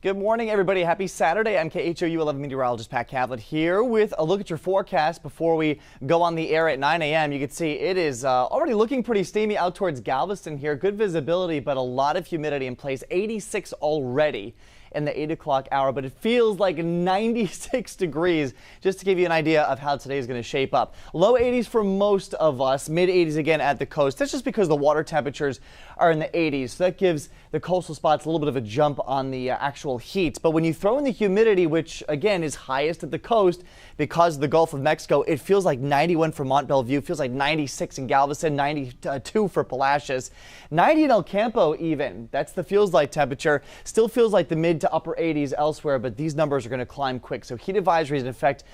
Good morning, everybody. Happy Saturday. I'm KHOU 11 meteorologist Pat Cavlin here with a look at your forecast before we go on the air at 9 a.m. You can see it is already looking pretty steamy out towards Galveston here. Good visibility, but a lot of humidity in place. 86 already in the 8 o'clock hour, but it feels like 96 degrees, just to give you an idea of how today is going to shape up. Low 80s for most of us, mid 80s again at the coast. That's just because the water temperatures are in the 80s, so that gives the coastal spots a little bit of a jump on the actual heat. But when you throw in the humidity, which again is highest at the coast because of the Gulf of Mexico, it feels like 91 for Mont Belvieu, feels like 96 in Galveston, 92 for Palacios, 90 in El Campo even. That's the feels like temperature. Still feels like the mid to upper 80s elsewhere, but these numbers are going to climb quick. So heat advisories in effect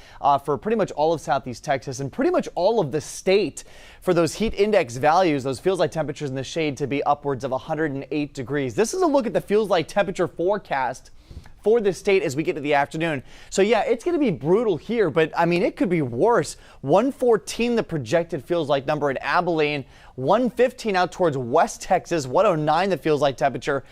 for pretty much all of Southeast Texas and pretty much all of the state for those heat index values, those feels like temperatures in the shade to be upwards of 108 degrees. This is a look at the feels like temperature forecast for the state as we get to the afternoon. So yeah, it's going to be brutal here, but I mean, it could be worse. 114 the projected feels like number in Abilene, 115 out towards West Texas, 109 the feels like temperature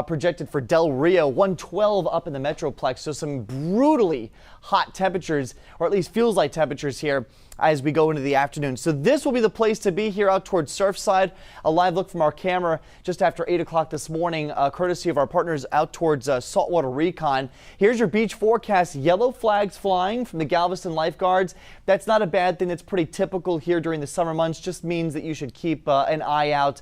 projected for Del Rio, 112 up in the Metroplex. So some brutally hot temperatures, or at least feels like temperatures here as we go into the afternoon. So this will be the place to be here out towards Surfside. A live look from our camera just after 8 o'clock this morning, courtesy of our partners out towards Saltwater Recon. Here's your beach forecast. Yellow flags flying from the Galveston lifeguards. That's not a bad thing. That's pretty typical here during the summer months. Just means that you should keep an eye out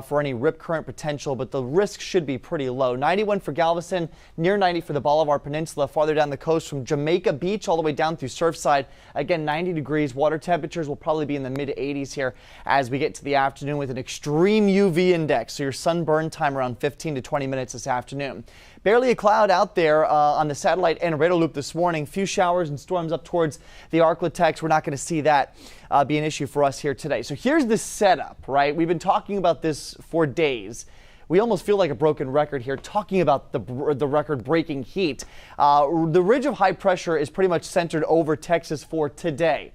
for any rip current potential, but the risk should be pretty low. 91 for Galveston, near 90 for the Bolivar Peninsula, farther down the coast from Jamaica Beach all the way down through Surfside. Again, 90 degrees. Water temperatures will probably be in the mid 80s here as we get to the afternoon with an extreme UV index. So your sunburn time around 15 to 20 minutes this afternoon. Barely a cloud out there on the satellite and radar loop this morning. Few showers and storms up towards the Arklatex. We're not going to see that be an issue for us here today. So here's the setup, right? We've been talking about this for days. We almost feel like a broken record here talking about the record-breaking heat. The ridge of high pressure is pretty much centered over Texas for today.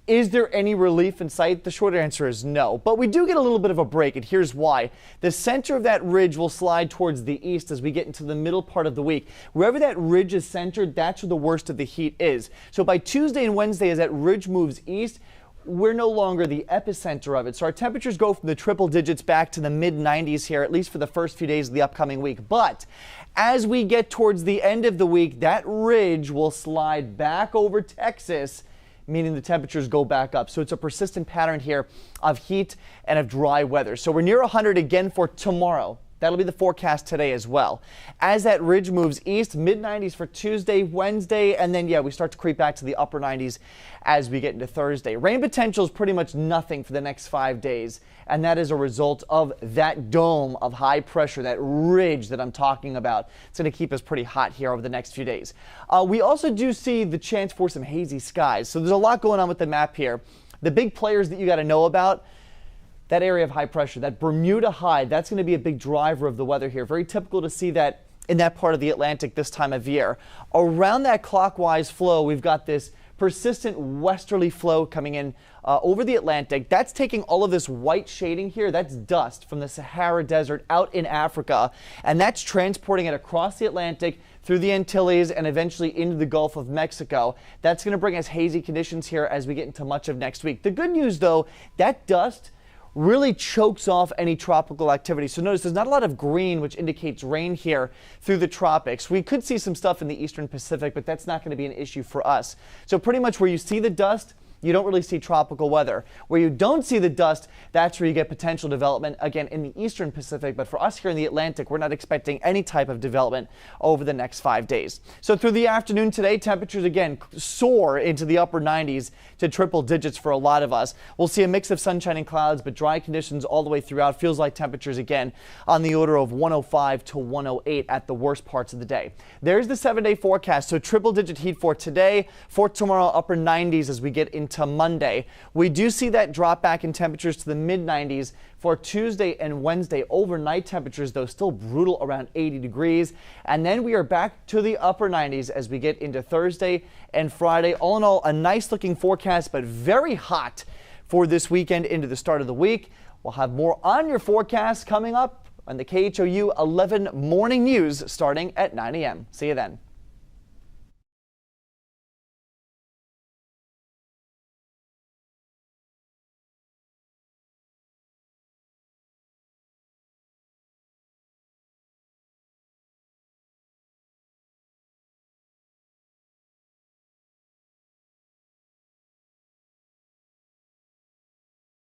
Is there any relief in sight? The short answer is no, but we do get a little bit of a break, and here's why. The center of that ridge will slide towards the east as we get into the middle part of the week. Wherever that ridge is centered, that's where the worst of the heat is. So by Tuesday and Wednesday, as that ridge moves east, we're no longer the epicenter of it. So our temperatures go from the triple digits back to the mid 90s here, at least for the first few days of the upcoming week. But as we get towards the end of the week, that ridge will slide back over Texas, meaning the temperatures go back up. So it's a persistent pattern here of heat and of dry weather. So we're near 100 again for tomorrow. That'll be the forecast today as well. As that ridge moves east, mid 90s for Tuesday, Wednesday, and then, yeah, we start to creep back to the upper 90s as we get into Thursday. Rain potential is pretty much nothing for the next 5 days, and that is a result of that dome of high pressure, that ridge that I'm talking about. It's going to keep us pretty hot here over the next few days. We also do see the chance for some hazy skies, so there's a lot going on with the map here. The big players that you got to know about, that area of high pressure, that Bermuda high, that's going to be a big driver of the weather here. Very typical to see that in that part of the Atlantic this time of year. Around that clockwise flow, we've got this persistent westerly flow coming in over the Atlantic. That's taking all of this white shading here. That's dust from the Sahara Desert out in Africa, and that's transporting it across the Atlantic through the Antilles and eventually into the Gulf of Mexico. That's going to bring us hazy conditions here as we get into much of next week. The good news, though, that dust really chokes off any tropical activity. So notice there's not a lot of green, which indicates rain here through the tropics. We could see some stuff in the eastern Pacific, but that's not going to be an issue for us. So pretty much where you see the dust, you don't really see tropical weather. Where you don't see the dust, that's where you get potential development, again, in the eastern Pacific. But for us here in the Atlantic, we're not expecting any type of development over the next 5 days. So through the afternoon today, temperatures again soar into the upper 90s to triple digits for a lot of us. We'll see a mix of sunshine and clouds, but dry conditions all the way throughout. Feels like temperatures again on the order of 105 to 108 at the worst parts of the day. There's the 7-day forecast. So triple digit heat for today, for tomorrow, upper 90s as we get into Monday. We do see that drop back in temperatures to the mid 90s for Tuesday and Wednesday. Overnight temperatures, though, still brutal around 80 degrees. And then we are back to the upper 90s as we get into Thursday and Friday. All in all, a nice looking forecast, but very hot for this weekend into the start of the week. We'll have more on your forecast coming up on the KHOU 11 Morning News starting at 9 a.m. See you then.